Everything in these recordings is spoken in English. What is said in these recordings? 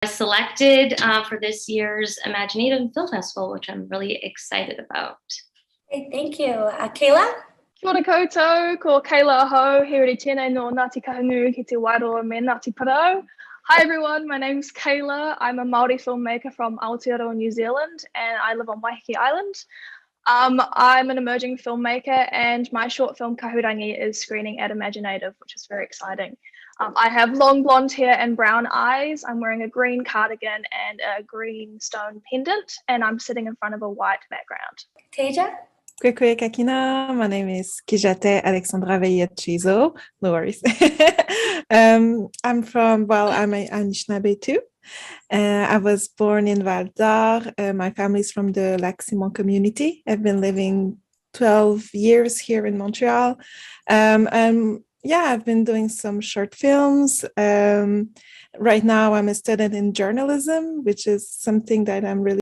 selected for this year's Imaginative Film Festival, which I'm really excited about. Great, thank you. Kayla? Kia ora koutou, ko Kayla aho, here tēnei no Ngāti Kahungū ki te Wairoa me Ngāti Parau. Hi everyone, my name's Kayla. I'm a Māori filmmaker from Aotearoa, New Zealand, and I live on Waiheke Island. I'm an emerging filmmaker, and my short film Kahurangi is screening at Imaginative, which is very exciting. I have long blonde hair and brown eyes. I'm wearing a green cardigan and a green stone pendant, and I'm sitting in front of a white background. Teja? Kwe kakina. My name is Kijâtai-Alexandra Veillette-Cheezo. No worries. I'm Anishinaabe too. I was born in Val-d'Or. My family's from the Lac-Simon community. I've been living 12 years here in Montreal. I've been doing some short films. Right now I'm a student in journalism, which is something that I'm really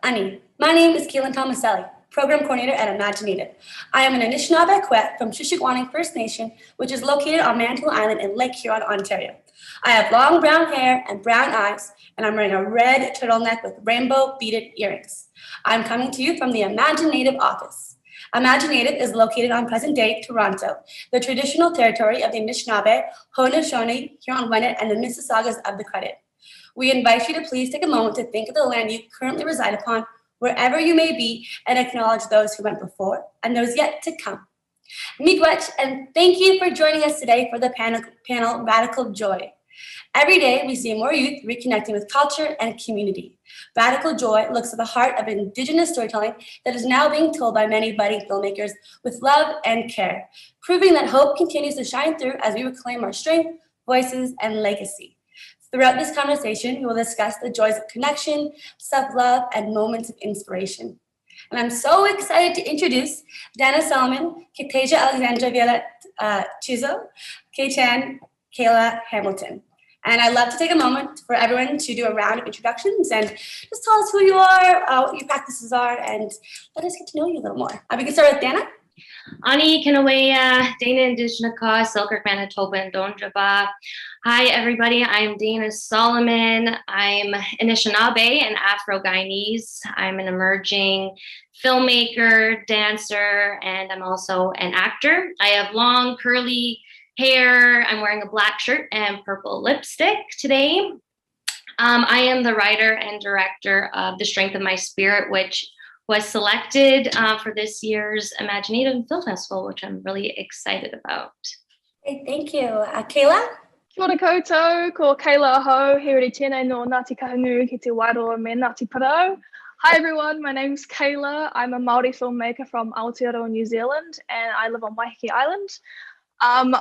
Ani. My name is Kaytlynn Tomaselli, Program Coordinator at Imaginative. I am an Anishinaabe Kwet from Shuswagwan First Nation, which is located on Manitoulin Island in Lake Huron, Ontario. I have long brown hair and brown eyes, and I'm wearing a red turtleneck with rainbow beaded earrings. I'm coming to you from the Imaginative office. Imaginative is located on present-day Toronto, the traditional territory of the Anishinaabe, Haudenosaunee, Huron-Wendat, and the Mississaugas of the Credit. We invite you to please take a moment to think of the land you currently reside upon, wherever you may be, and acknowledge those who went before and those yet to come. Miigwech, and thank you for joining us today for the panel Radical Joy. Every day, we see more youth reconnecting with culture and community. Radical Joy looks at the heart of Indigenous storytelling that is now being told by many budding filmmakers with love and care, proving that hope continues to shine through as we reclaim our strength, voices, and legacy. Throughout this conversation, we will discuss the joys of connection, self-love, and moments of inspiration. And I'm so excited to introduce Dana Solomon, Kijâtai-Alexandra, Veillette-Cheezo, Kay-Chan, Kayla, Hamilton. And I'd love to take a moment for everyone to do a round of introductions and just tell us who you are, what your practices are, and let us get to know you a little more. We can start with Dana. Ani Kinawaya, Dana Indigenous, Selkirk, Manitoba, and Donjaba. Hi, everybody. I'm Dana Solomon. I'm Anishinaabe and Afro-Guyanese. I'm an emerging filmmaker, dancer, and I'm also an actor. I have long, curly hair. I'm wearing a black shirt and purple lipstick today. I am the writer and director of The Strength of My Spirit, which was selected for this year's Imaginative Film Festival, which I'm really excited about. Hey, thank you. Kayla? Kia ora koutou, ko Kayla aho, here at tēnei no Ngāti Kahungunu ki te Wairoa me Ngāti Parau. Hi everyone, my name's Kayla. I'm a Māori filmmaker from Aotearoa, New Zealand, and I live on Waiheke Island. I'm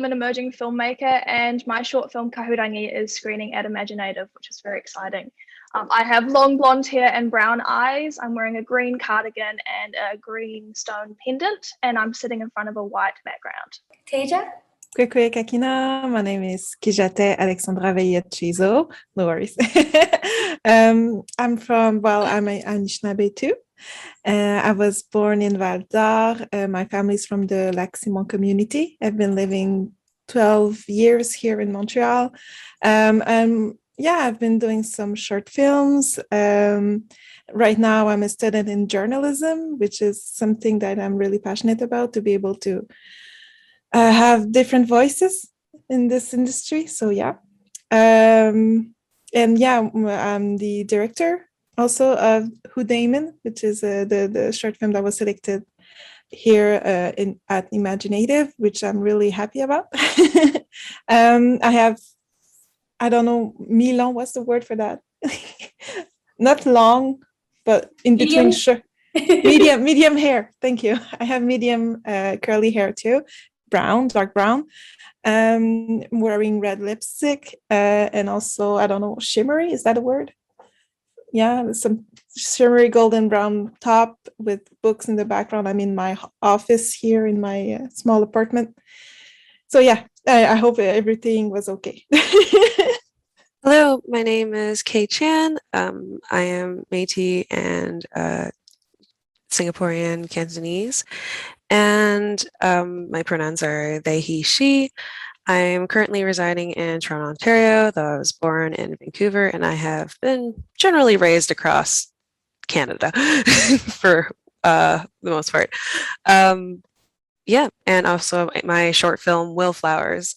an emerging filmmaker, and my short film Kahurangi is screening at Imaginative, which is very exciting. I have long blonde hair and brown eyes. I'm wearing a green cardigan and a green stone pendant, and I'm sitting in front of a white background. Teja? Kwekwe kakina. My name is Kijâtai-Alexandra Veillette-Cheezo. No worries. I'm an Anishinaabe too. I was born in Val-d'Or. My family's from the Lac-Simon community. I've been living 12 years here in Montreal. I've been doing some short films. Right now, I'm a student in journalism, which is something that I'm really passionate about, to be able to have different voices in this industry. So I'm the director also of Who Damon, which is the short film that was selected here at Imaginative, which I'm really happy about. I don't know, mi-long, what's the word for that? Not long, but in between, medium hair. Thank you. I have medium curly hair too, dark brown. Wearing red lipstick and also, I don't know, shimmery, is that a word? Yeah, some shimmery golden brown top with books in the background. I'm in my office here in my small apartment. So I hope everything was okay. Hello, my name is Kay-Chan. I am Métis and Singaporean Cantonese, and my pronouns are they, he, she. I'm currently residing in Toronto, Ontario, though I was born in Vancouver, and I have been generally raised across Canada for the most part. And also my short film, Will Flowers,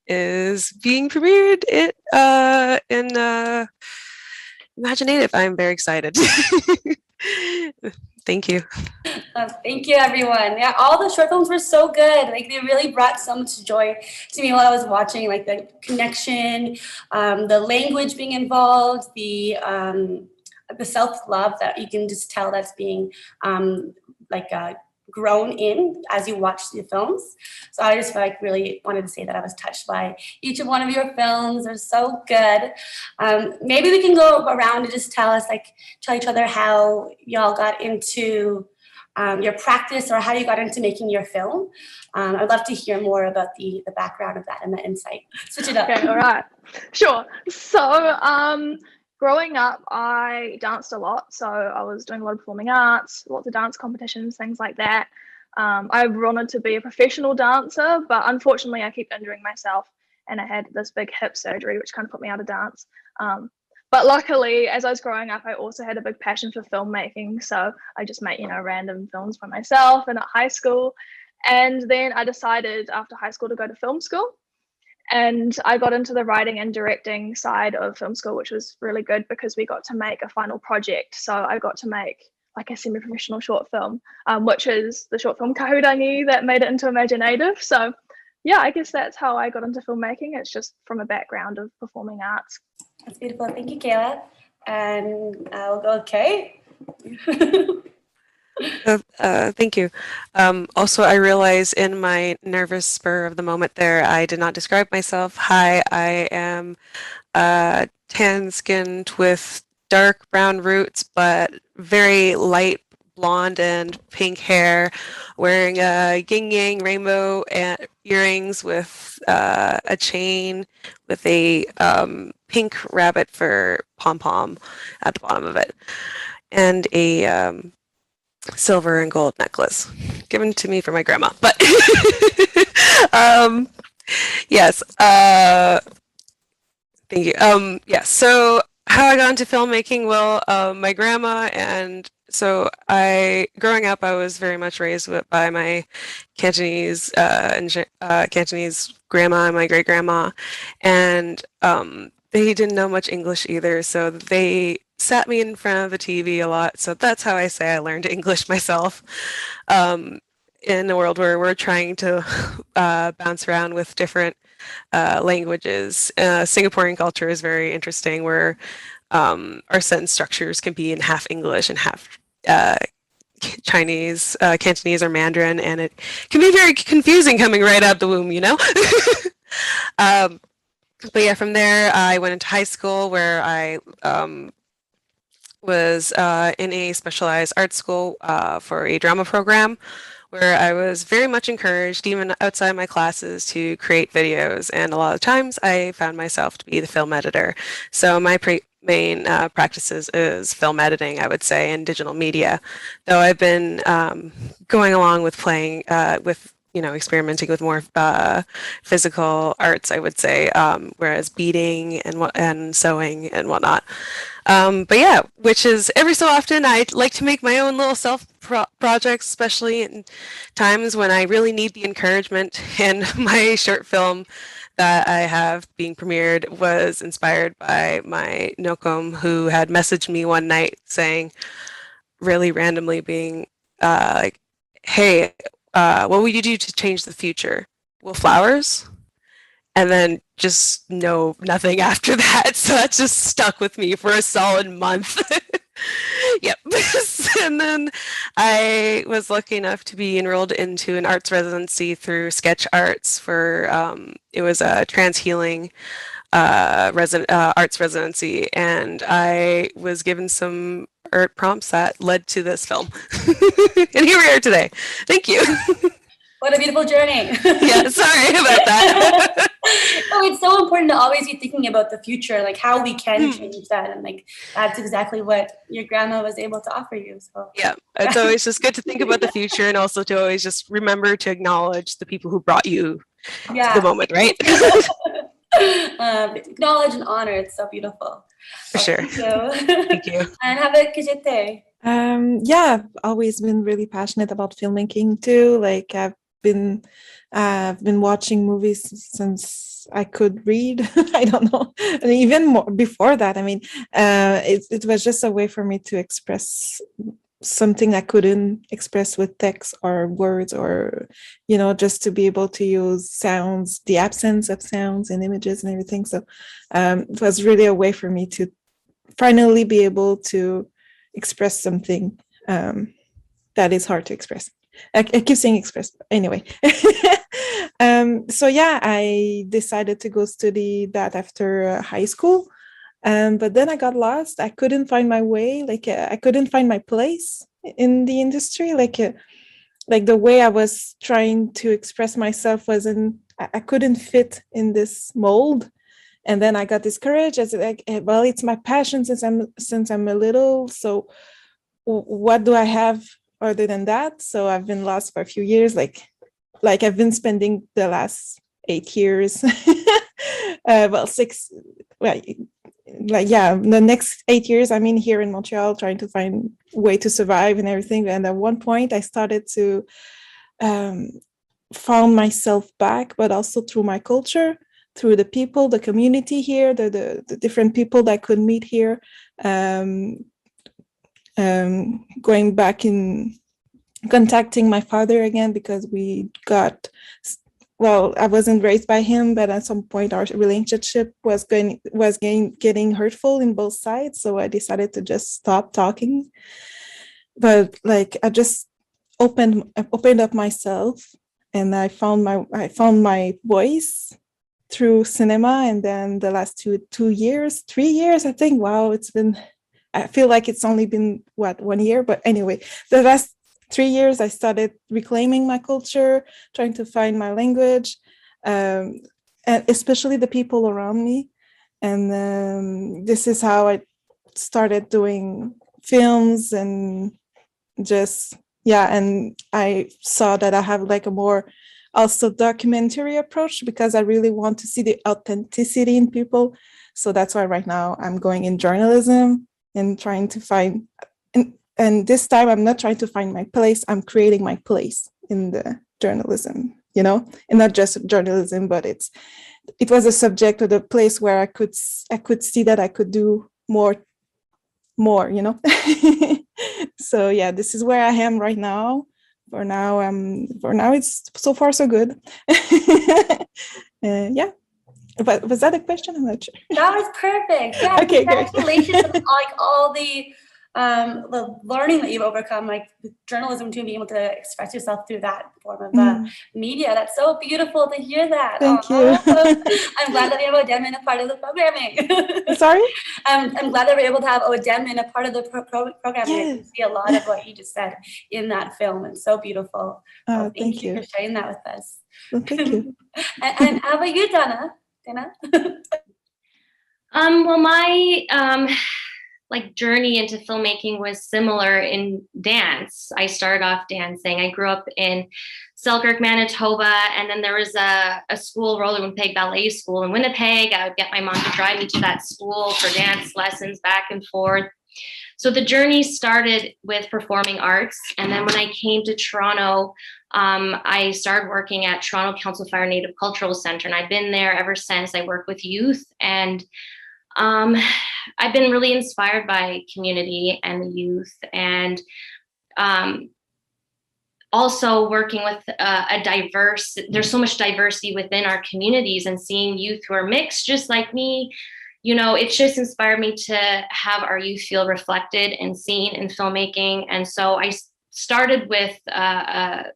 is being premiered in Imaginative. I'm very excited. Thank you. Thank you, everyone. Yeah, all the short films were so good. Like, they really brought so much joy to me while I was watching. Like the connection, the language being involved, the self-love that you can just tell that's being grown in as you watch the films. So I just really wanted to say that I was touched by each of one of your films. They're so good. Maybe we can go around and just tell each other how y'all got into your practice, or how you got into making your film. I'd love to hear more about the background of that and the insight. Switch it up. Okay, all right. Sure. So growing up, I danced a lot. So I was doing a lot of performing arts, lots of dance competitions, things like that. I wanted to be a professional dancer, but unfortunately I keep injuring myself, and I had this big hip surgery, which kind of put me out of dance. But luckily, as I was growing up, I also had a big passion for filmmaking. So I just made, random films for myself and at high school. And then I decided after high school to go to film school. And I got into the writing and directing side of film school, which was really good because we got to make a final project. So I got to make like a semi-professional short film, which is the short film Kijâtai-Alexandra that made it into Imaginative. So yeah, I guess that's how I got into filmmaking. It's just from a background of performing arts. That's beautiful. Thank you, Kayla. And I'll go with Kay. Thank you. Also, I realize in my nervous spur of the moment there, I did not describe myself. Hi, I am tan-skinned with dark brown roots, but very light blonde and pink hair, wearing a yin-yang rainbow earrings with a chain with a pink rabbit for pom-pom at the bottom of it, and a silver and gold necklace given to me from my grandma. But yes, thank you. Yeah, so how I got into filmmaking, well, my grandma, and so growing up, I was very much raised by my Cantonese Cantonese grandma and my great grandma, and they didn't know much English either, so they sat me in front of the TV a lot. So that's how I say I learned English myself. In a world where we're trying to bounce around with different languages. Singaporean culture is very interesting, where our sentence structures can be in half English and half Chinese, Cantonese, or Mandarin, and it can be very confusing coming right out the womb, But yeah, from there I went into high school, where I was in a specialized art school for a drama program, where I was very much encouraged, even outside my classes, to create videos. And a lot of times I found myself to be the film editor. So my main practices is film editing, I would say, and digital media. Though I've been going along with playing with experimenting with more physical arts, I would say, whereas beading and sewing and whatnot. But yeah, which is every so often I like to make my own little projects, especially in times when I really need the encouragement. And my short film that I have being premiered was inspired by my Nokom, who had messaged me one night saying, really randomly, being like, hey, what would you do to change the future? Well, flowers? And then just nothing after that. So that just stuck with me for a solid month. Yep. And then I was lucky enough to be enrolled into an arts residency through Sketch Arts for, it was a trans healing arts residency. And I was given some art prompts that led to this film. And here we are today. Thank you. What a beautiful journey. Yeah, sorry about that. Oh, it's so important to always be thinking about the future, like how we can change that. And like, that's exactly what your grandma was able to offer you. So yeah, it's always just good to think about the future, and also to always just remember to acknowledge the people who brought you to the moment, right? Acknowledge and honor. It's so beautiful. For sure. Thank you. Thank you. And how about Kijâtai? Yeah, I've always been really passionate about filmmaking too. Like I've been watching movies since I could read. I don't know, and even more before that. I mean, it was just a way for me to express something I couldn't express with text or words, or just to be able to use sounds, the absence of sounds and images and everything. So it was really a way for me to finally be able to express something that is hard to express. I keep saying express, anyway. So yeah, I decided to go study that after high school, but then I got lost. I couldn't find my way. Like I couldn't find my place in the industry. Like the way I was trying to express myself wasn't. I couldn't fit in this mold, And then I got discouraged. I said, like, well, it's my passion since I'm a little. So what do I have other than that? So I've been lost for a few years. Like I've been spending the last 8 years, well, 6, well, like, yeah, the next 8 years I'm in here in Montreal trying to find a way to survive and everything. And at one point I started to found myself back, but also through my culture, through the people, the community here, the different people that I could meet here, going back in contacting my father again, because we got, well, I wasn't raised by him, but at some point our relationship was getting hurtful in both sides. So I decided to just stop talking. But like I just opened up myself, and I found my voice through cinema. And then the last 3 years, I think, wow, I feel like it's only been 1 year, but anyway, the last 3 years I started reclaiming my culture, trying to find my language, and especially the people around me. And this is how I started doing films, and just, yeah, and I saw that I have like a more also documentary approach, because I really want to see the authenticity in people. So that's why right now I'm going in journalism and trying to find, and this time I'm not trying to find my place, I'm creating my place in the journalism, and not just journalism, but it was a subject or the place where I could see that I could do more. So yeah, this is where I am right now. For now it's so far so good. Yeah, but was that a question? I'm not sure. That was perfect. Yeah, Okay, congratulations on like all the learning that you've overcome, like with journalism too, being able to express yourself through that form of media. That's so beautiful to hear that. Thank you. I'm glad that we have Odem in a part of the programming. Sorry? I'm glad that we're able to have Odem in a part of the programming. Yeah. I can see a lot of what you just said in that film. It's so beautiful. Thank you for sharing that with us. Well, thank you. and how about you, Dana? Well, my like journey into filmmaking was similar in dance. I started off dancing. I grew up in Selkirk, Manitoba, and then there was a school, Roller Winnipeg Ballet School in Winnipeg. I would get my mom to drive me to that school for dance lessons back and forth. So the journey started with performing arts. And then when I came to Toronto, I started working at Toronto Council Fire Native Cultural Centre, and I've been there ever since. I work with youth, and I've been really inspired by community and the youth, and also working with there's so much diversity within our communities, and seeing youth who are mixed just like me, it's just inspired me to have our youth feel reflected and seen in filmmaking. And so I started with a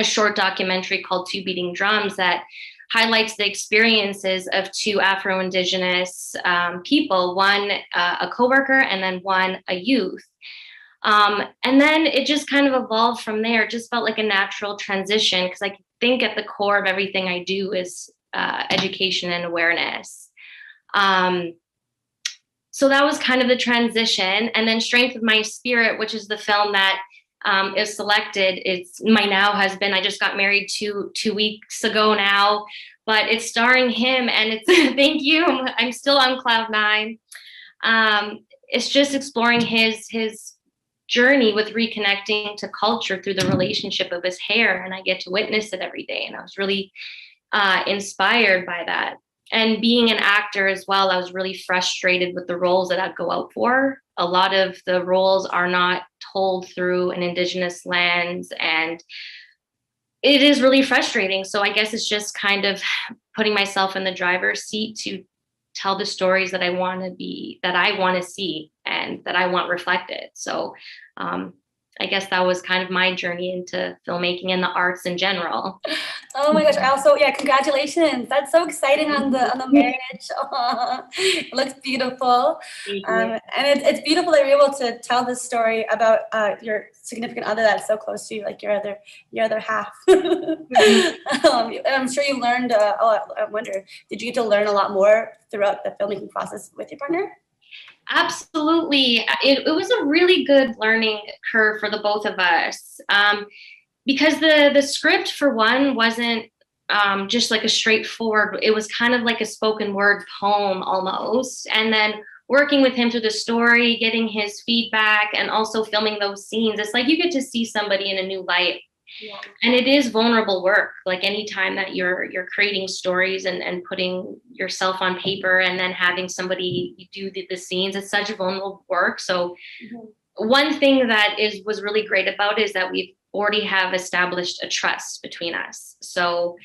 short documentary called Two Beating Drums that highlights the experiences of two Afro-Indigenous people, one a coworker and then one a youth. And then it just kind of evolved from there. It just felt like a natural transition, because I think at the core of everything I do is education and awareness. So that was kind of the transition. And then Strength of My Spirit, which is the film that is selected. It's my now husband. I just got married two weeks ago now, but it's starring him, and it's thank you. I'm still on cloud 9. It's just exploring his journey with reconnecting to culture through the relationship of his hair, and I get to witness it every day. And I was really inspired by that. And being an actor as well, I was really frustrated with the roles that I'd go out for. A lot of the roles are not told through an Indigenous lens, and it is really frustrating. So I guess it's just kind of putting myself in the driver's seat to tell the stories that I want to see, and that I want reflected. So I guess that was kind of my journey into filmmaking and the arts in general. Oh my gosh! Also, yeah, congratulations! That's so exciting on the marriage. Aw, it looks beautiful, and it's beautiful that you're able to tell this story about your significant other that's so close to you, like your other half. I'm sure you learned. I wonder, did you get to learn a lot more throughout the filmmaking process with your partner? Absolutely. It was a really good learning curve for the both of us, because the script, for one, wasn't just like a straightforward, it was kind of like a spoken word poem almost. And then working with him through the story, getting his feedback, and also filming those scenes, it's like you get to see somebody in a new light. Yeah. And it is vulnerable work. Like anytime that you're creating stories and putting yourself on paper and then having somebody do the scenes, it's such vulnerable work. So one thing that was really great about it is that we already have established a trust between us. So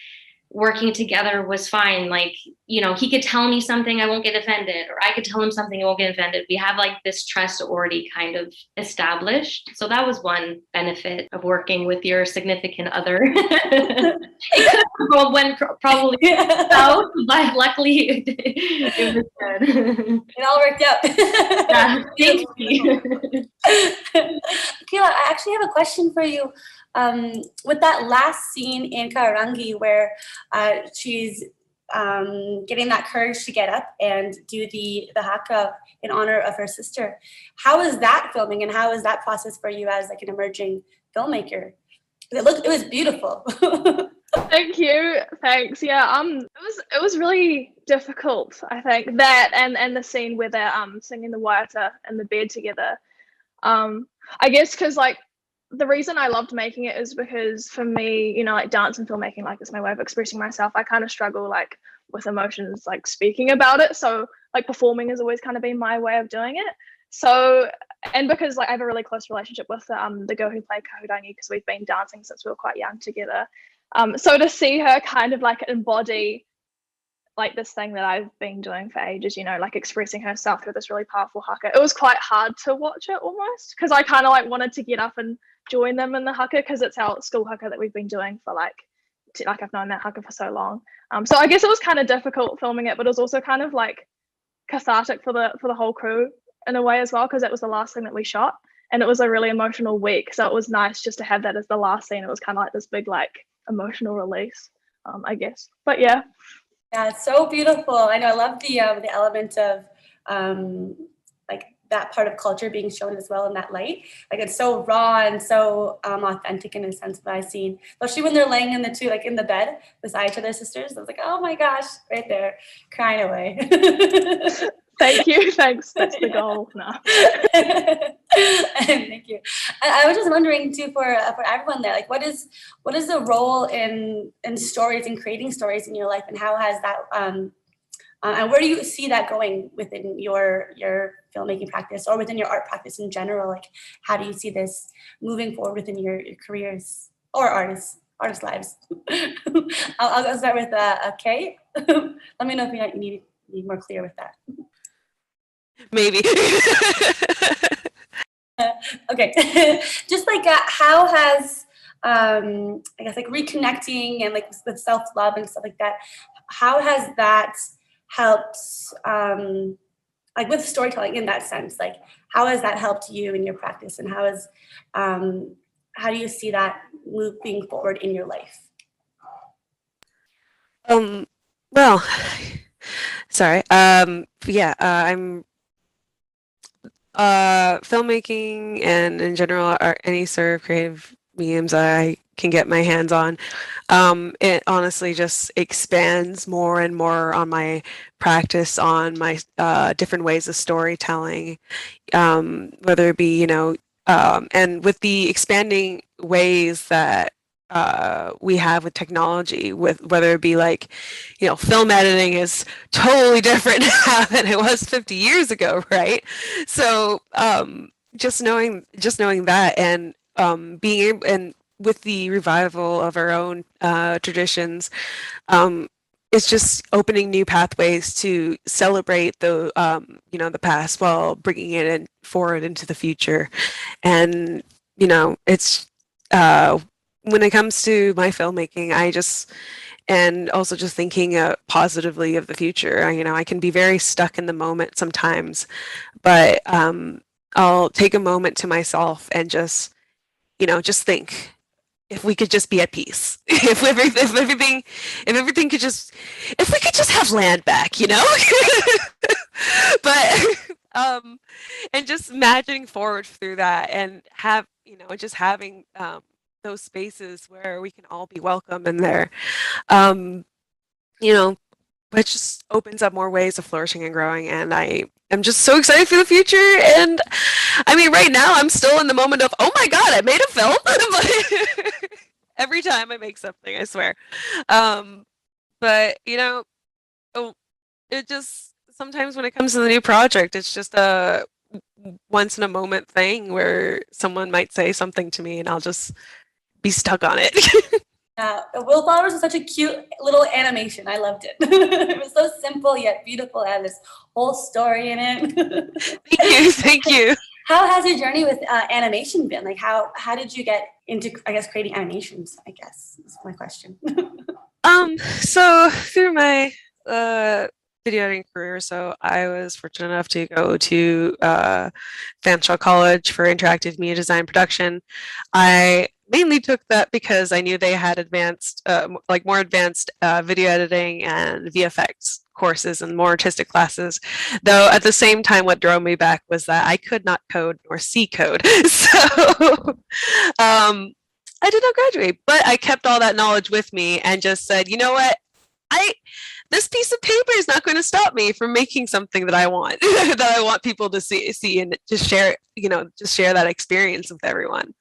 working together was fine. Like, you know, he could tell me something, I won't get offended, or I could tell him something, I won't get offended. We have like this trust already kind of established. So that was one benefit of working with your significant other. It could have went probably south, but luckily it was good. It all worked out. Yeah, thank you. Kayla, I actually have a question for you. With that last scene in Karangi where she's getting that courage to get up and do the haka in honor of her sister, how is that filming and how is that process for you as like an emerging filmmaker? It was beautiful. Thank you. Thanks. Yeah. It was really difficult. I think that and the scene where they're singing the waiata in the bed together. I guess because like the reason I loved making it is because for me, you know, like dance and filmmaking, like it's my way of expressing myself. I kind of struggle like with emotions, like speaking about it. So like performing has always kind of been my way of doing it. So, and because like I have a really close relationship with the girl who played Kahurani, because we've been dancing since we were quite young together. So to see her kind of like embody like this thing that I've been doing for ages, you know, like expressing herself through this really powerful haka, it was quite hard to watch it almost, because I kind of like wanted to get up and join them in the haka, because it's our school haka that we've been doing for like I've known that haka for so long. So I guess it was kind of difficult filming it, but it was also kind of like cathartic for the whole crew in a way as well, because it was the last thing that we shot, and it was a really emotional week. So it was nice just to have that as the last scene. It was kind of like this big like emotional release, I guess. But yeah. Yeah, it's so beautiful. I know. I love the element of like that part of culture being shown as well in that light. Like it's so raw and so authentic in a sense that I've seen, especially when they're laying in the bed beside each other, sisters. I was like, oh my gosh, right there, crying away. Thank you. Thanks. That's the goal. No. Thank you. I was just wondering too, for everyone there, like what is the role in stories and creating stories in your life, and how has that and where do you see that going within your filmmaking practice or within your art practice in general? Like how do you see this moving forward within your careers or artists lives? I'll start with Kay. Let me know if you need more clear with that. Maybe. Okay. Just like how has I guess like reconnecting and like with self-love and stuff like that, how has that helped like with storytelling in that sense? Like how has that helped you in your practice, and how do you see that moving forward in your life? Well, sorry. Yeah, I'm filmmaking and in general any sort of creative mediums I can get my hands on. It honestly just expands more and more on my practice on my different ways of storytelling, whether it be, you know, and with the expanding ways that we have with technology, with whether it be like, you know, film editing is totally different now than it was 50 years ago, right? So just knowing that, and being able, and with the revival of our own traditions, it's just opening new pathways to celebrate the you know, the past while bringing it forward into the future. And it's when it comes to my filmmaking, and also just thinking positively of the future. I can be very stuck in the moment sometimes, but I'll take a moment to myself and just think if we could just be at peace, if everything could just, if we could just have land back, but and just imagining forward through that and just having those spaces where we can all be welcome in there. Um, you know, which just opens up more ways of flourishing and growing. And I am just so excited for the future. And I mean, right now I'm still in the moment of, oh my God, I made a film. Every time I make something, I swear. But oh, it just sometimes when it comes to the new project, it's just a once in a moment thing where someone might say something to me and I'll just be stuck on it. Willflowers was such a cute little animation. I loved it. It was so simple yet beautiful. It had this whole story in it. Thank you. How has your journey with animation been? Like, how did you get into, I guess, creating animations? I guess is my question. So through my video editing career, so I was fortunate enough to go to Fanshawe College for interactive media design production. I mainly took that because I knew they had more advanced video editing and VFX courses and more artistic classes. Though at the same time, what drove me back was that I could not code nor see code. So I did not graduate, but I kept all that knowledge with me and just said, you know what? This piece of paper is not going to stop me from making something that I want, that I want people to see and just share, just share that experience with everyone.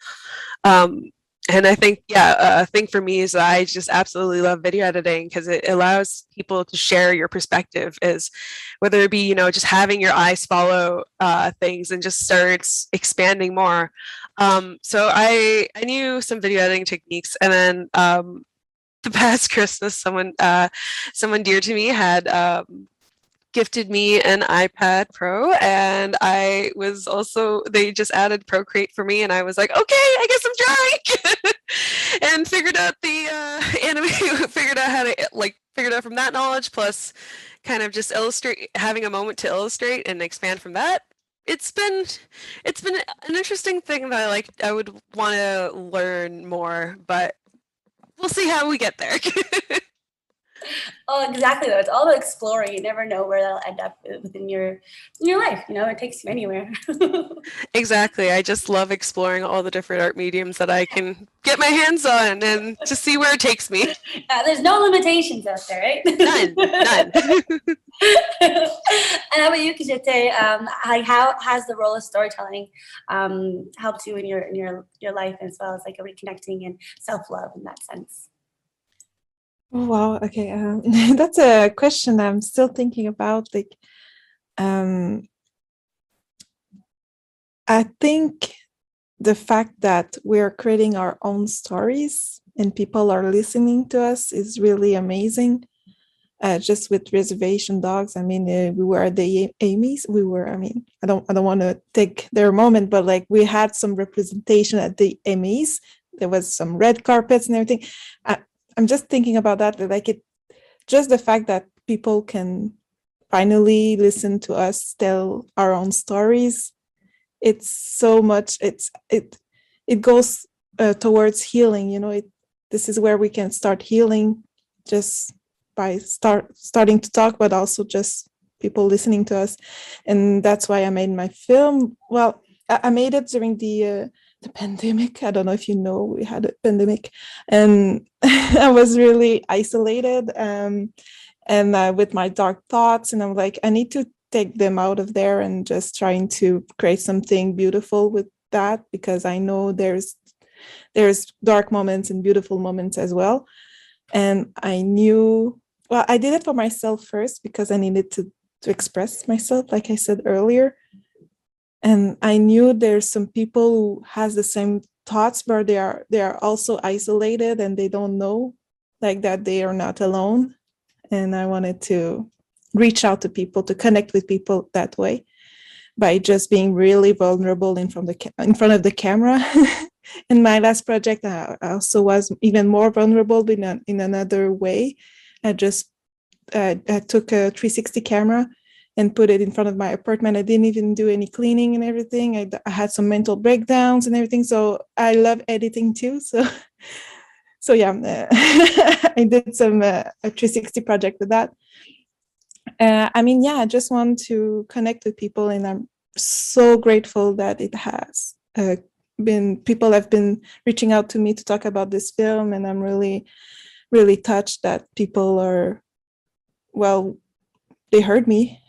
And I think, a thing for me is that I just absolutely love video editing because it allows people to share your perspective, is whether it be, just having your eyes follow things and just starts expanding more. So I knew some video editing techniques, and then the past Christmas, someone dear to me had gifted me an iPad Pro, and they just added Procreate for me, and I was like, okay, I guess I'm trying, and figured out the figured out from that knowledge, plus kind of just having a moment to illustrate and expand from that. It's been an interesting thing that I would want to learn more, but we'll see how we get there. Oh, exactly. Though it's all about exploring. You never know where that'll end up within your life. It takes you anywhere. Exactly. I just love exploring all the different art mediums that I can get my hands on and just see where it takes me. There's no limitations out there, right? None. And how about you, Kijâtai? How has the role of storytelling helped you in your life, as well as reconnecting and self-love in that sense? Oh, wow. Okay. That's a question I'm still thinking about. I think the fact that we're creating our own stories and people are listening to us is really amazing. Just with Reservation Dogs, I mean, we were at the Amy's. I don't want to take their moment, but we had some representation at the Amy's. There was some red carpets and everything. I'm just thinking about that, just the fact that people can finally listen to us tell our own stories. It's so much. It goes towards healing. This is where we can start healing, just by starting to talk, but also just people listening to us. And that's why I made my film. Well, I made it during the pandemic. I don't know if we had a pandemic, and I was really isolated and with my dark thoughts, and I'm like, I need to take them out of there and just trying to create something beautiful with that, because I know there's dark moments and beautiful moments as well. And I did it for myself first because I needed to express myself, like I said earlier. And I knew there's some people who has the same thoughts, but they are also isolated and they don't know that they are not alone. And I wanted to reach out to people, to connect with people that way, by just being really vulnerable in front of the camera. in my last project, I also was even more vulnerable in another way. I took a 360 camera and put it in front of my apartment. I didn't even do any cleaning and everything. I had some mental breakdowns and everything. So I love editing too. So yeah, I did some a 360 project with that. I mean, yeah, I just want to connect with people, and I'm so grateful that it has people have been reaching out to me to talk about this film, and I'm really, really touched that people are, well, they heard me.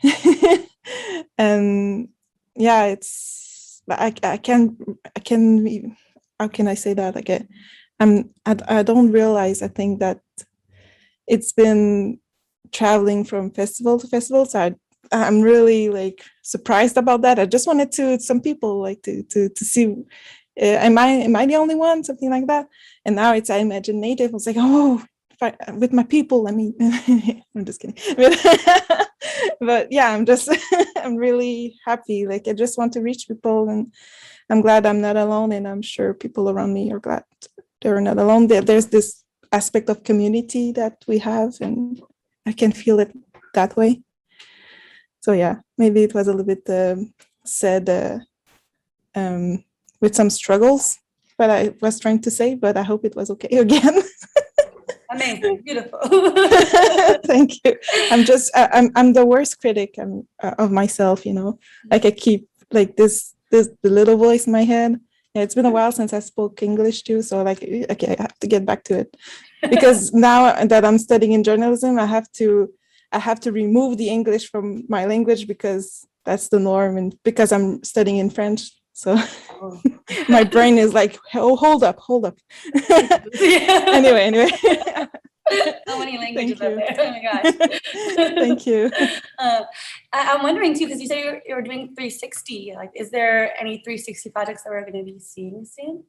And yeah, I can how can I say that? Like, I don't realize, I think that it's been traveling from festival to festival. So I'm really like surprised about that. I just wanted some people like to see, am I the only one? Something like that. And now I imagine native. I was like, oh, with my people, I mean, I'm just kidding. But yeah, I'm really happy. Like, I just want to reach people, and I'm glad I'm not alone. And I'm sure people around me are glad they're not alone. There's this aspect of community that we have, and I can feel it that way. So yeah, maybe it was a little bit said with some struggles, but I was trying to say, but I hope it was okay again. Amazing, beautiful. Thank you. I'm the worst critic of myself, you know. Like, I keep like this the little voice in my head. Yeah, it's been a while since I spoke English too, so like, okay, I have to get back to it, because now that I'm studying in journalism, I have to remove the English from my language, because that's the norm, and because I'm studying in French, so my brain is like, oh, hold up. Anyway. So many languages Thank out you. there. Oh my gosh. Thank you. I'm wondering too, because you said you're doing 360. Like, is there any 360 projects that we're going to be seeing soon?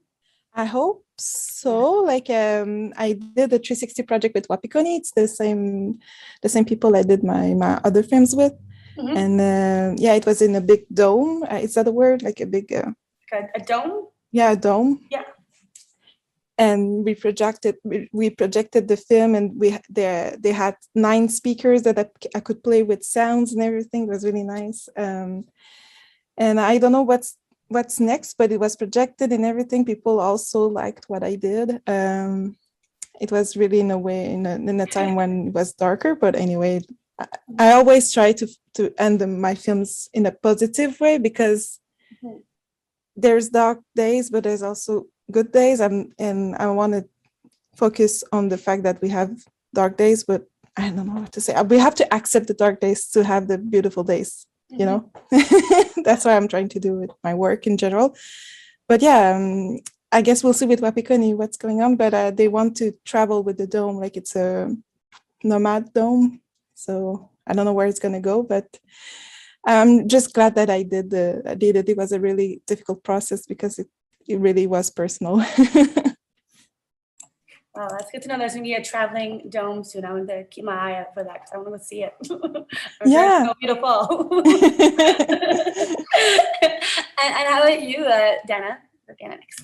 I hope so. Like, I did a 360 project with Wapikoni. It's the same people I did my other films with. Mhm. And yeah, it was in a big dome. Is that a word? Like a big Like a dome? yeah, a dome. Yeah. And we projected the film, and they had 9 speakers that I could play with sounds and everything. It was really nice. And I don't know what's next, but it was projected and everything. People also liked what I did. It was really, in a way, in a time when it was darker, but anyway, I always try to end my films in a positive way, because there's dark days, but there's also good days. And I want to focus on the fact that we have dark days, but I don't know what to say. We have to accept the dark days to have the beautiful days, you know. That's what I'm trying to do with my work in general. But yeah, I guess we'll see with Wapikoni what's going on, but they want to travel with the dome, like it's a nomad dome. So I don't know where it's going to go, but I'm just glad that I did it. It was a really difficult process, because it really was personal. Oh, that's good to know. There's going to be a traveling dome soon. I'm going to keep my eye out for that, because I want to go see it. Yeah. It's so beautiful. and how about you, Dana? Or Dana next.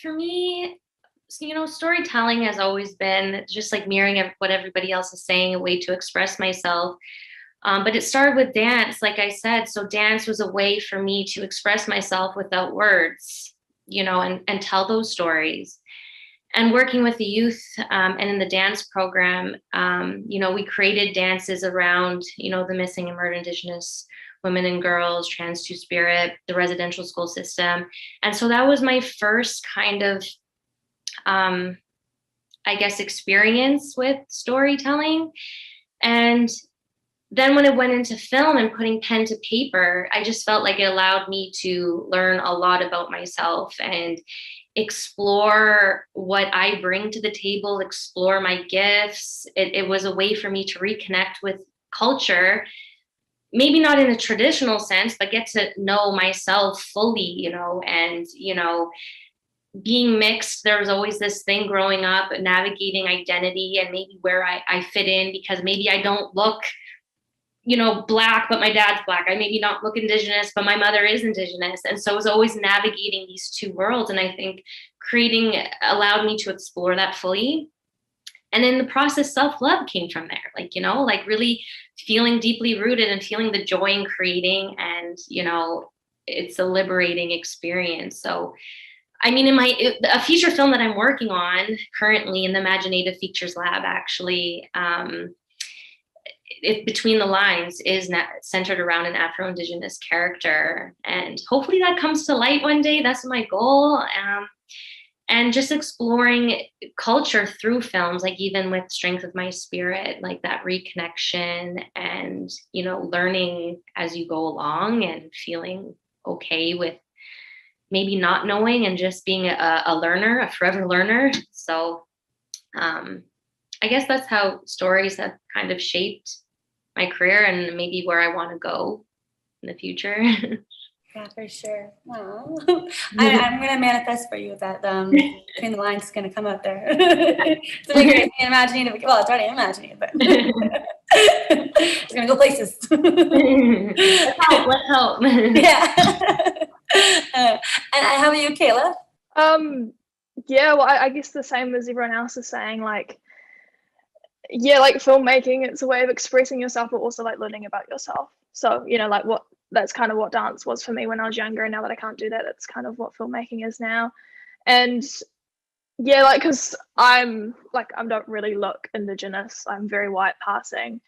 For me, you know, storytelling has always been just like mirroring what everybody else is saying, a way to express myself. But it started with dance, like I said. So dance was a way for me to express myself without words, you know, and tell those stories. And working with the youth and in the dance program, you know, we created dances around, you know, the missing and murdered Indigenous women and girls, trans two-spirit, the residential school system. And so that was my first kind of, I guess, experience with storytelling. And then when it went into film and putting pen to paper, I just felt like it allowed me to learn a lot about myself and explore what I bring to the table, explore my gifts. It was a way for me to reconnect with culture, maybe not in a traditional sense, but get to know myself fully, you know, and, you know, being mixed, there was always this thing growing up, navigating identity and maybe where I fit in, because maybe I don't look Black, but my dad's Black. I maybe not look Indigenous, but my mother is Indigenous. And so I was always navigating these two worlds. And I think creating allowed me to explore that fully. And in the process, self-love came from there, like really feeling deeply rooted and feeling the joy in creating. And, it's a liberating experience. So, I mean, a feature film that I'm working on currently in the Imaginative Features Lab, actually, Between the Lines is centered around an Afro-Indigenous character. And hopefully that comes to light one day. That's my goal. And just exploring culture through films, like even with Strength of My Spirit, like that reconnection and, learning as you go along and feeling okay with maybe not knowing and just being a learner, a forever learner. So I guess that's how stories have kind of shaped my career and maybe where I want to go in the future. Yeah, for sure. I'm going to manifest for you that Between the Lines is going to come out there. To make it imaginative. Well, it's already imaginative, but it's going to go places. Let's help. Yeah. And how about you, Kayla? Yeah, well, I guess the same as everyone else is saying, like filmmaking, it's a way of expressing yourself, but also like learning about yourself. So, that's kind of what dance was for me when I was younger. And now that I can't do that, it's kind of what filmmaking is now. And yeah, because I don't really look Indigenous. I'm very white passing.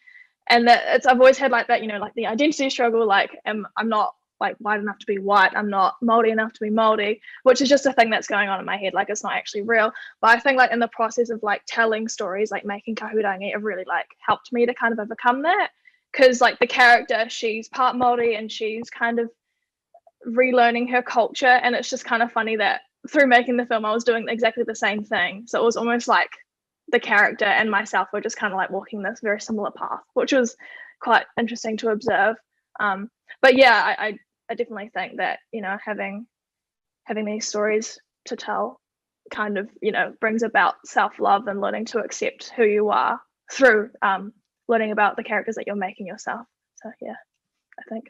And I've always had like that, like the identity struggle, like I'm not like white enough to be white, I'm not Māori enough to be Māori, which is just a thing that's going on in my head, like it's not actually real. But I think like in the process of like telling stories, like making kahurangi, it really like helped me to kind of overcome that, because like the character, she's part Māori and she's kind of relearning her culture, and it's just kind of funny that through making the film I was doing exactly the same thing. So it was almost like the character and myself were just kind of like walking this very similar path, which was quite interesting to observe. But yeah, I definitely think that having these stories to tell kind of brings about self-love and learning to accept who you are through learning about the characters that you're making yourself. So yeah, I think.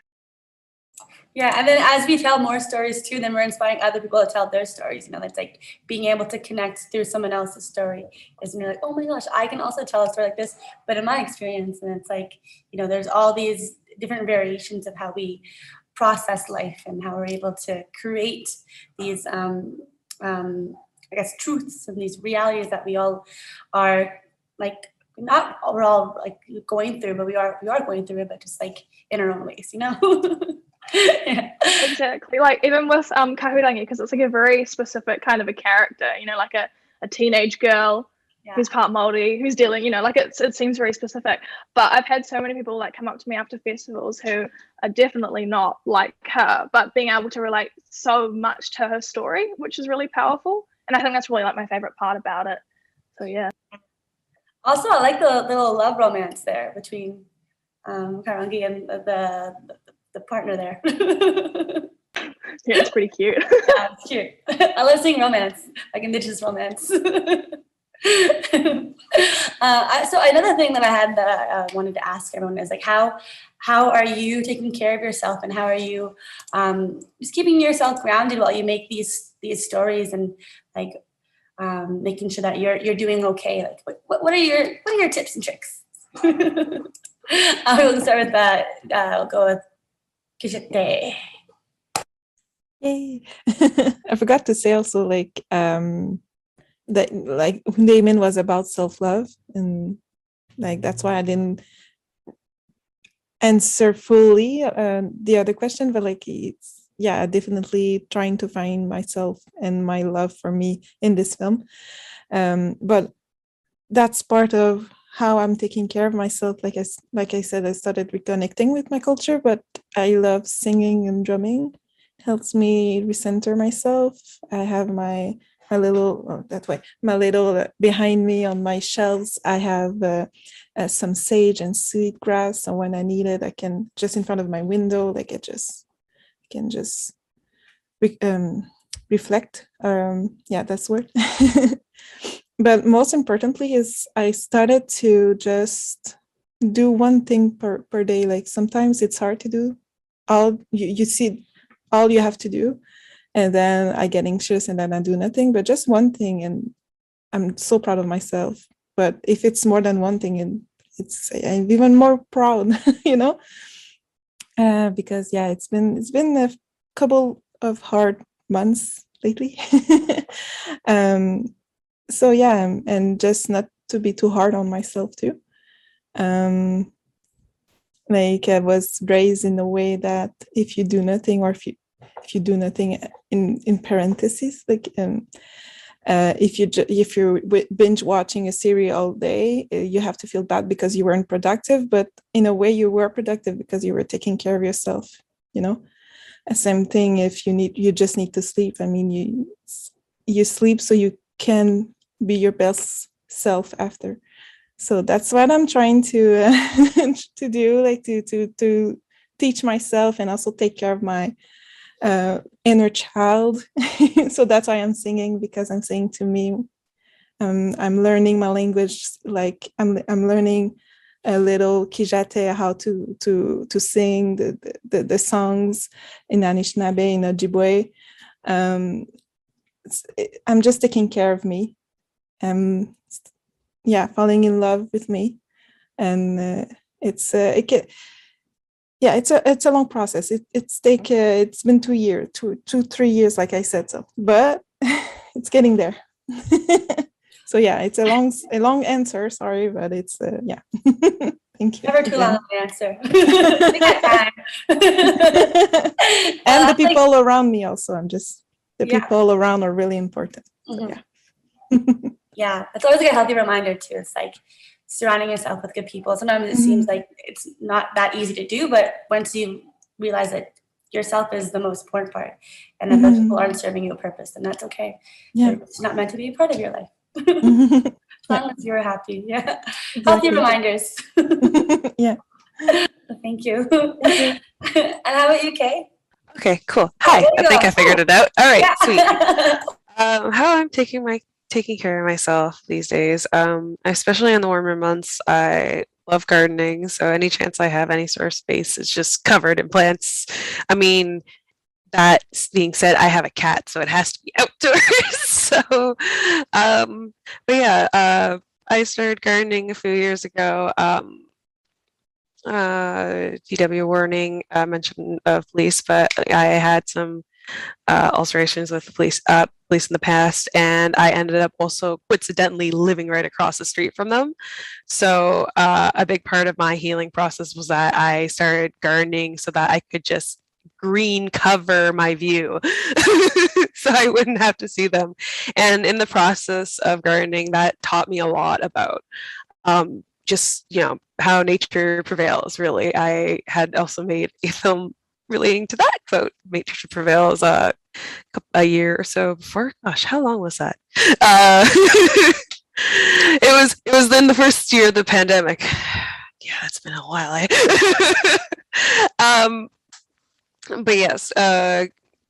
Yeah, and then as we tell more stories too, then we're inspiring other people to tell their stories. It's like being able to connect through someone else's story is like, oh my gosh, I can also tell a story like this, but in my experience. And it's like, there's all these different variations of how we process life and how we're able to create these, I guess, truths and these realities that we all are like, not we're all like going through, but we are going through it, but just like in our own ways, Yeah. Exactly, like even with kahurangi, because it's like a very specific kind of a character, like a teenage girl who's part Māori, who's dealing, like it seems very specific. But I've had so many people like come up to me after festivals who are definitely not like her, but being able to relate so much to her story, which is really powerful. And I think that's really like my favorite part about it. So yeah. Also, I like the little love romance there between Karangi and the partner there. Yeah, it's pretty cute. Yeah, it's cute. I love seeing romance, like Indigenous romance. So another thing that I had that I wanted to ask everyone is like, how are you taking care of yourself, and how are you just keeping yourself grounded while you make these stories, and like making sure that you're doing okay? Like, what are your tips and tricks? I will start with that. I'll go with Kijâtai. Yay. I forgot to say also like that like Damon was about self-love, and like that's why I didn't answer fully the other question, but like it's definitely trying to find myself and my love for me in this film, but that's part of how I'm taking care of myself. Like I said, I started reconnecting with my culture, but I love singing and drumming. It helps me recenter myself. I have my little behind me on my shelves. I have some sage and sweet grass, so when I need it, I can just in front of my window, like I can just reflect. That's the word. But most importantly is I started to just do one thing per day. Like sometimes it's hard to do all. You see all you have to do, and then I get anxious and then I do nothing. But just one thing, and I'm so proud of myself. But if it's more than one thing, and I'm even more proud, you know, because yeah, it's been a couple of hard months lately. So yeah, and just not to be too hard on myself too. Like I was raised in a way that if you do nothing, or if you do nothing in parentheses, like if you're binge watching a series all day, you have to feel bad because you weren't productive. But in a way, you were productive because you were taking care of yourself. You know, same thing. If you just need to sleep. I mean, you sleep so you can be your best self after. So that's what I'm trying to to do, like to teach myself and also take care of my inner child. So that's why I'm singing, because I'm saying to me, I'm learning my language. Like I'm learning a little Kijâtai, how to sing the songs in Anishinaabe, in Ojibwe. I'm just taking care of me. Yeah, falling in love with me, and it's a long process. It's been 3 years, like I said, so, but it's getting there. So yeah, it's a long answer. Sorry, but it's yeah. Thank you. Never too long of an answer. We got time. And the people around me also. The Yeah. people around are really important. So, Mhm. yeah. Yeah, it's always like a healthy reminder too. It's like surrounding yourself with good people. Sometimes it seems like it's not that easy to do, but once you realize that yourself is the most important part, and that those people aren't serving you a purpose, then that's okay. Yeah. It's not meant to be a part of your life. As long as you're happy. Yeah. Exactly. Healthy reminders. Yeah. Thank you. And how about you, Kay? Okay, cool. Hi, there you I think go. I figured it out. All right, Yeah. sweet. How I'm taking care of myself these days, especially in the warmer months. I love gardening, so any chance I have, any sort of space is just covered in plants. I mean, that being said, I have a cat, so it has to be outdoors. So, but yeah, I started gardening a few years ago. DW warning, mention of police, but I had some alterations with the police in the past, and I ended up also coincidentally living right across the street from them. So a big part of my healing process was that I started gardening so that I could just green cover my view so I wouldn't have to see them. And in the process of gardening, that taught me a lot about just how nature prevails. Really, I had also made a film relating to that quote, nature prevails, a year or so before. Gosh, how long was that? It was then the first year of the pandemic. Yeah, it's been a while. But yes,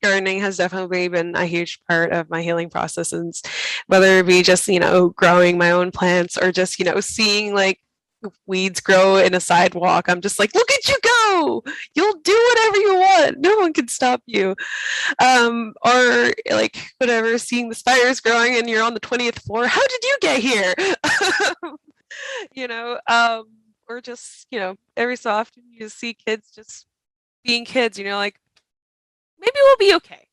gardening has definitely been a huge part of my healing process, and whether it be just growing my own plants, or just seeing like weeds grow in a sidewalk, I'm just like, look at you go, you'll do whatever you want, no one can stop you. Or like whatever, seeing the spiders growing and you're on the 20th floor, how did you get here? Or just every so often you see kids just being kids, like, maybe we'll be okay.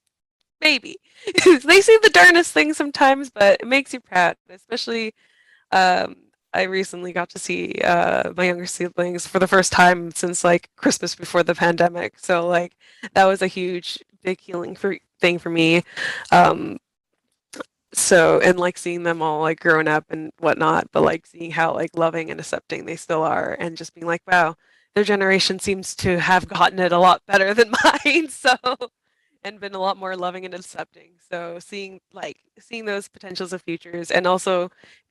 Maybe. They say the darnest thing sometimes, but it makes you proud, especially I recently got to see my younger siblings for the first time since like Christmas before the pandemic. So like that was a huge, big healing thing for me. So, and like seeing them all like grown up and whatnot, but like seeing how like loving and accepting they still are, and just being like, wow, their generation seems to have gotten it a lot better than mine. So, and been a lot more loving and accepting. So seeing those potentials of futures, and also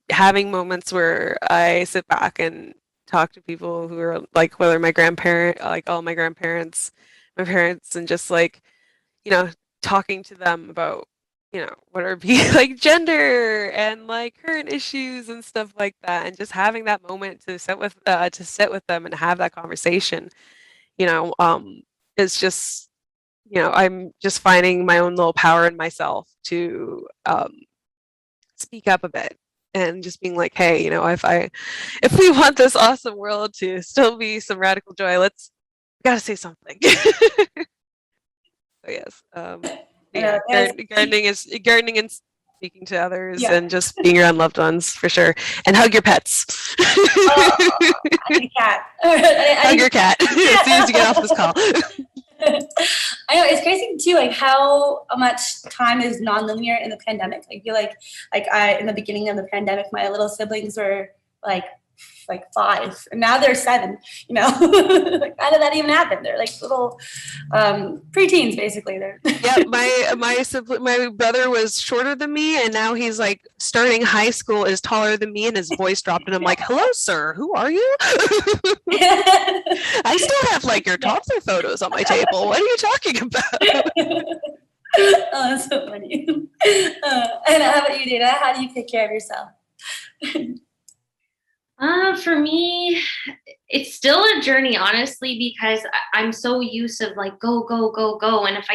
having moments where I sit back and talk to people who are like, whether my grandparent, like all my grandparents, my parents, and just like, talking to them about whether it be like gender and like current issues and stuff like that, and just having that moment to sit with them and have that conversation, it's just, I'm just finding my own little power in myself to speak up a bit and just being like, hey, if we want this awesome world to still be some radical joy, we gotta say something. So yes, gardening and speaking to others, and just being around loved ones for sure, and hug your pets. I need a cat. Hug your cat as soon as you get off this call. I know it's crazy too, like how much time is non-linear in the pandemic. I feel like in the beginning of the pandemic, my little siblings were like 5, and now they're 7. Like, how did that even happen? They're like little preteens, basically. They're my brother was shorter than me, and now he's like starting high school, is taller than me, and his voice dropped, and I'm like, hello sir, who are you? I still have like your toddler photos on my table. What are you talking about? Oh, that's so funny. And how about you, Dana? How do you take care of yourself? For me, it's still a journey, honestly, because I'm so used to like go, go, go, go. And if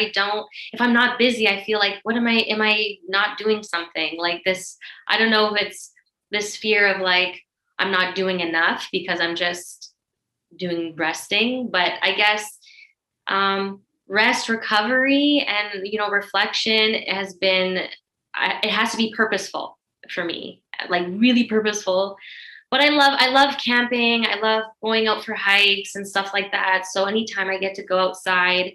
I'm not busy, I feel like, am I not doing something like this? I don't know if it's this fear of like, I'm not doing enough because I'm just doing resting. But I guess rest, recovery, and, reflection it has to be purposeful for me, like really purposeful. But I love camping. I love going out for hikes and stuff like that. So anytime I get to go outside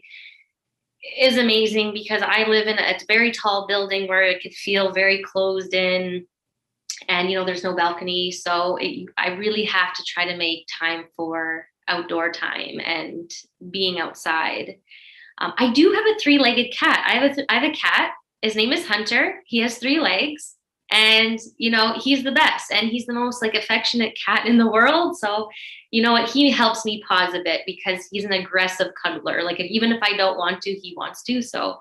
is amazing, because I live in a very tall building where it could feel very closed in, and, there's no balcony. So I really have to try to make time for outdoor time and being outside. I do have a 3-legged cat. I have a cat. His name is Hunter. He has 3 legs. And, he's the best, and he's the most like affectionate cat in the world. So, he helps me pause a bit, because he's an aggressive cuddler. Like even if I don't want to, he wants to. So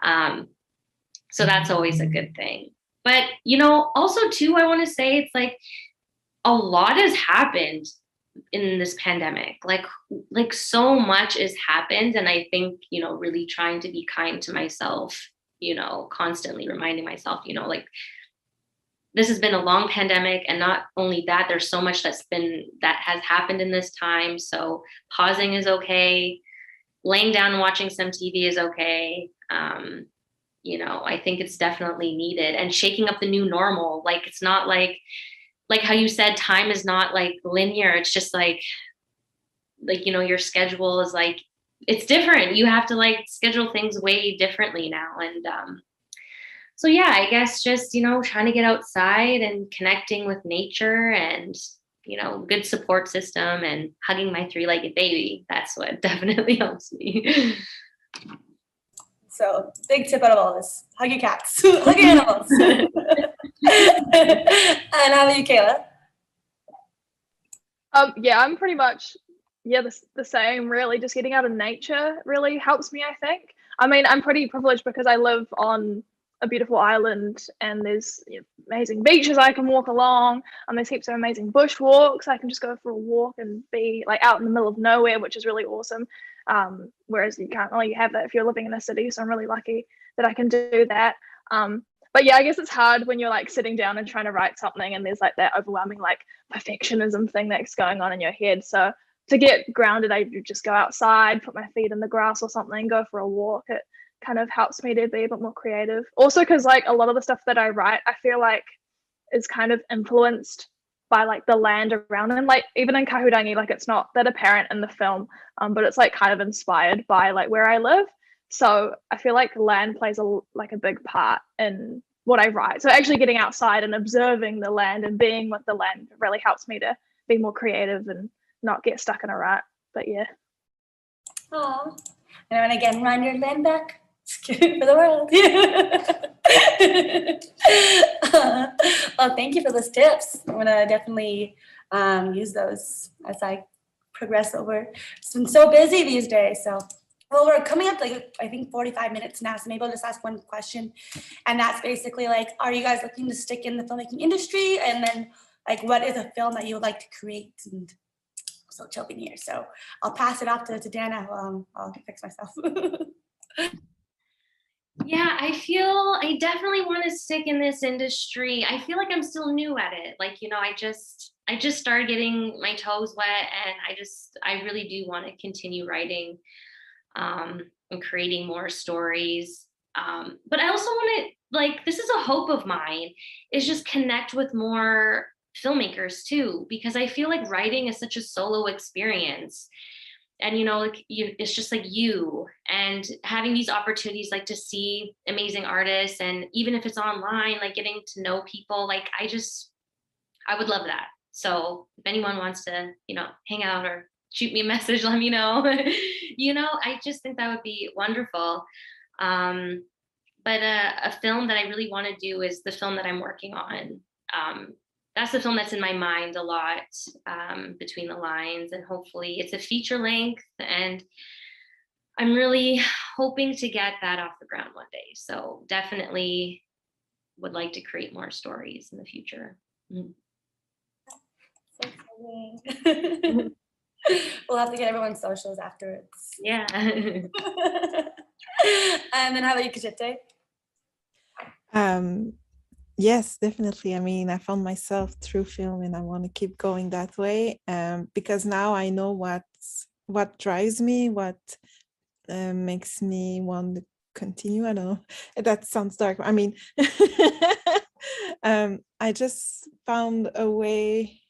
that's always a good thing. But, also too, I want to say it's like a lot has happened in this pandemic, like so much has happened. And I think, really trying to be kind to myself, constantly reminding myself, like, this has been a long pandemic, and not only that, there's so much that has happened in this time. So pausing is okay. Laying down and watching some TV is okay. I think it's definitely needed, and shaking up the new normal. Like, it's not like how you said, time is not like linear. It's just like, your schedule is like, it's different. You have to like schedule things way differently now. And, so yeah, I guess just, trying to get outside and connecting with nature, and, good support system, and hugging my 3-legged baby. That's what definitely helps me. So big tip out of all this: hug your cats, hug your animals. And how about you, Kayla? Yeah, I'm pretty much the same. Really, just getting out of nature really helps me, I think. I mean, I'm pretty privileged because I live on a beautiful island, and there's amazing beaches I can walk along, and there's heaps of amazing bush walks. I can just go for a walk and be like out in the middle of nowhere, which is really awesome. Whereas you can't really have that if you're living in a city. So I'm really lucky that I can do that. But yeah, I guess it's hard when you're like sitting down and trying to write something, and there's like that overwhelming like perfectionism thing that's going on in your head. So to get grounded, I just go outside, put my feet in the grass or something, go for a walk. It kind of helps me to be a bit more creative. Also, because like a lot of the stuff that I write, I feel like is kind of influenced by like the land around them. Like even in Kahurangi, like it's not that apparent in the film, but it's like kind of inspired by like where I live. So I feel like land plays a big part in what I write. So actually getting outside and observing the land and being with the land really helps me to be more creative and not get stuck in a rut. But yeah. Oh, and again, run your land back. It's good for the world. Well, thank you for those tips. I'm gonna definitely use those as I progress over. It's been so busy these days, so Well, we're coming up to like, I think 45 minutes now, so maybe I'll just ask one question. And that's basically like, are you guys looking to stick in the filmmaking industry? And then like, what is a film that you would like to create? And I'm still choking here. So I'll pass it off to Dana. I'll fix myself. Yeah, I definitely want to stick in this industry. I feel like I'm still new at it. Like, you know, I just started getting my toes wet, and I really do want to continue writing and creating more stories. But I also want to, like, this is a hope of mine, is just connect with more filmmakers too, because I feel like writing is such a solo experience. And you know, like it's just like you, and having these opportunities, like to see amazing artists, and even if it's online, like getting to know people, like I would love that. So if anyone wants to, you know, hang out or shoot me a message, let me know. You know, I just think that would be wonderful. But a film that I really want to do is the film that I'm working on. That's the film that's in my mind a lot, between the lines, and hopefully it's a feature length, and I'm really hoping to get that off the ground one day. So definitely would like to create more stories in the future. Mm. So exciting. We'll have to get everyone's socials afterwards. Yeah. And then how about you, Kijâtai? Yes, definitely. I mean, I found myself through film, and I want to keep going that way, because now I know what drives me, what makes me want to continue. I don't know. That sounds dark. I mean, I just found a way,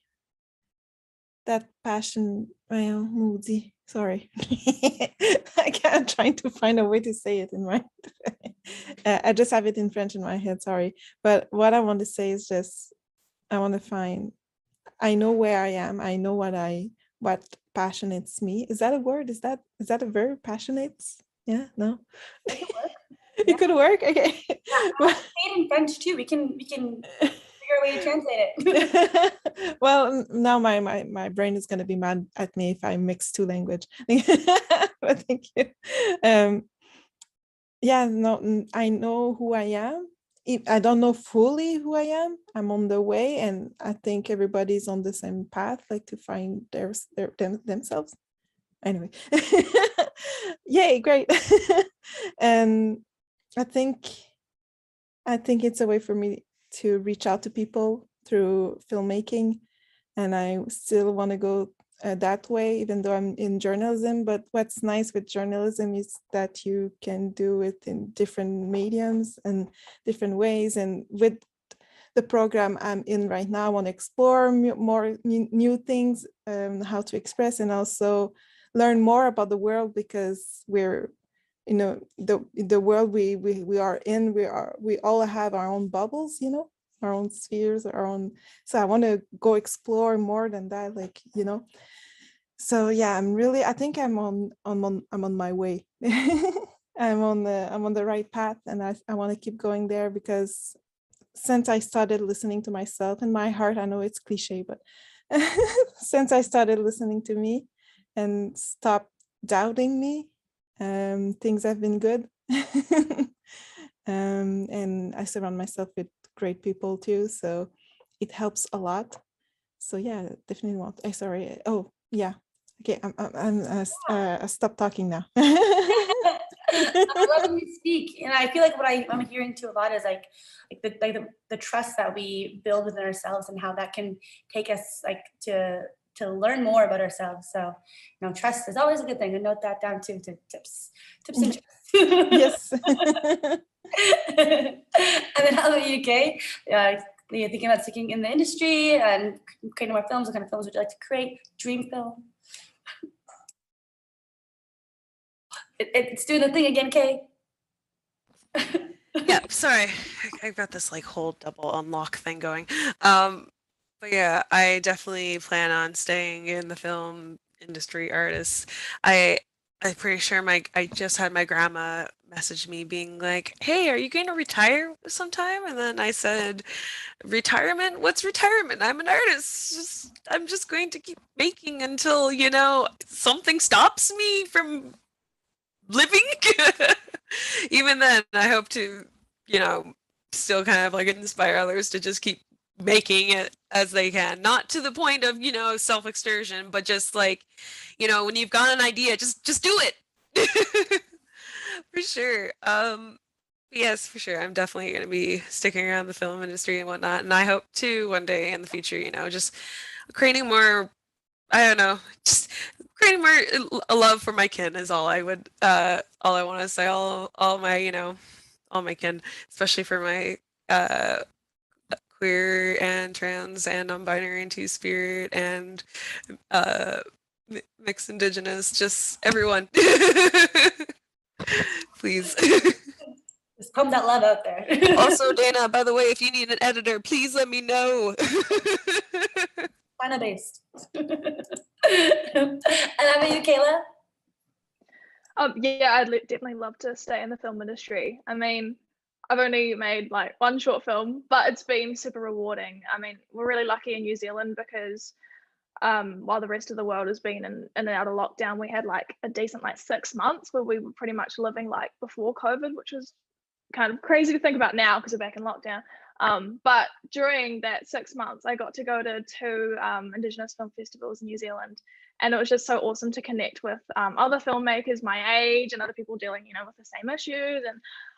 that passion. Well, moody. Sorry, I'm trying to find a way to say it in my. I just have it in French in my head. Sorry, but what I want to say is just, I want to find. I know where I am. I know what passionates me. Is that a word? Is that a verb? Passionates? Yeah. No. It could work. Okay. Yeah, say it in French too. We can figure a way to translate it. Well, now my brain is going to be mad at me if I mix two language. But thank you. Yeah, no, I know who I am. I don't know fully who I am. I'm on the way, and I think everybody's on the same path, like to find themselves. Anyway, yay, great. And I think it's a way for me to reach out to people through filmmaking, and I still want to go that way, even though I'm in journalism. But what's nice with journalism is that you can do it in different mediums and different ways. And with the program I'm in right now, I want to explore more new things, how to express, and also learn more about the world, because we're, you know, the world we are in, we all have our own bubbles, you know, our own spheres, our own. So I want to go explore more than that, like, you know. So yeah, I think I'm on my way. I'm on the right path, and I want to keep going there, because since I started listening to myself in my heart, I know it's cliche, but since I started listening to me and stopped doubting me, things have been good. And I surround myself with great people too, so it helps a lot. So yeah, definitely want. Sorry. Oh yeah. Okay. I stop talking now. I'm letting you speak, and I feel like what I'm hearing too a lot is like the trust that we build within ourselves, and how that can take us like to learn more about ourselves. So, you know, trust is always a good thing. And note that down too, to tips and tricks. Yes. And then how about you, Kay? You're thinking about sticking in the industry and creating more films. What kind of films would you like to create? Dream film? It's doing the thing again, Kay. Yeah, sorry. I've got this like whole double unlock thing going. But yeah, I definitely plan on staying in the film industry. Artists. I'm pretty sure I just had my grandma message me being like, "Hey, are you going to retire sometime?" And then I said, "Retirement? What's retirement? I'm an artist. I'm just going to keep making until, you know, something stops me from living. Even then, I hope to, still kind of like inspire others to just keep making it as they can. Not to the point of, self-extortion, but just like, when you've got an idea, just do it. For sure. Yes, for sure. I'm definitely going to be sticking around the film industry and whatnot. And I hope to one day in the future, just creating more, I don't know, just creating more a love for my kin is all I would, all I want to say. All my, all my kin, especially for my queer and trans and non-binary and two-spirit and mixed indigenous, just everyone. Please. Just pump that love out there. Also, Dana, by the way, if you need an editor, please let me know. China based. And how about you, Kayla? Yeah, I'd definitely love to stay in the film industry. I mean, I've only made like one short film, but it's been super rewarding. I mean, we're really lucky in New Zealand because while the rest of the world has been in and out of lockdown, we had like a decent like 6 months where we were pretty much living like before COVID, which was kind of crazy to think about now because we're back in lockdown. But during that 6 months, I got to go to 2 Indigenous film festivals in New Zealand, and it was just so awesome to connect with other filmmakers my age and other people dealing, with the same issues.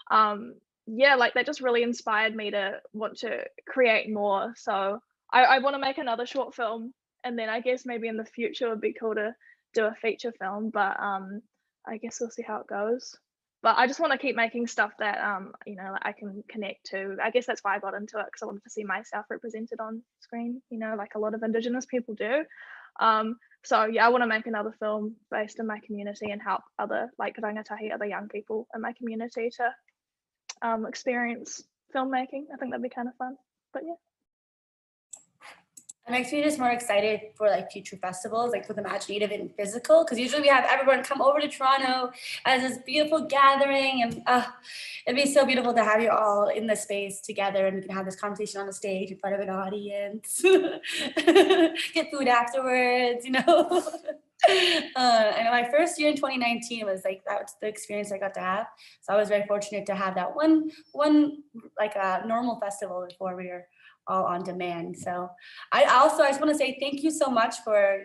And yeah, like that just really inspired me to want to create more. So I want to make another short film, and then I guess maybe in the future it would be cool to do a feature film, but I guess we'll see how it goes. But I just want to keep making stuff that I can connect to. I guess that's why I got into it, because I wanted to see myself represented on screen, like a lot of Indigenous people do. So yeah, I want to make another film based in my community and help other like rangatahi, other young people in my community to experience filmmaking. I think that'd be kind of fun. But yeah. It makes me just more excited for like future festivals, like with Imaginative and physical, because usually we have everyone come over to Toronto as this beautiful gathering, and it'd be so beautiful to have you all in the space together, and we can have this conversation on the stage in front of an audience, get food afterwards, I know my first year in 2019 was like, that was the experience I got to have. So I was very fortunate to have that one like a normal festival before we were all on demand. So I just want to say thank you so much for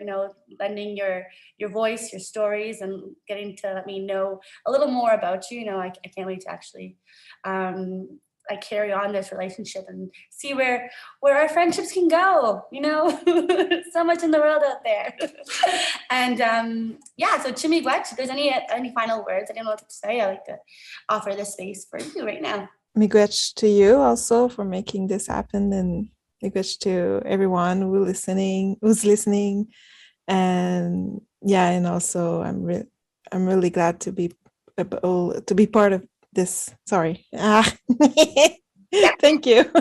lending your voice, your stories, and getting to let me know a little more about you. I can't wait to actually like carry on this relationship and see where our friendships can go. So much in the world out there. And yeah, so Chimigwech, if there's any final words, I don't know what to say. I like to offer this space for you right now. Miigwech to you also for making this happen, and miigwech to everyone who's listening, and yeah, and also I'm really glad to be part of this. Sorry. Thank you.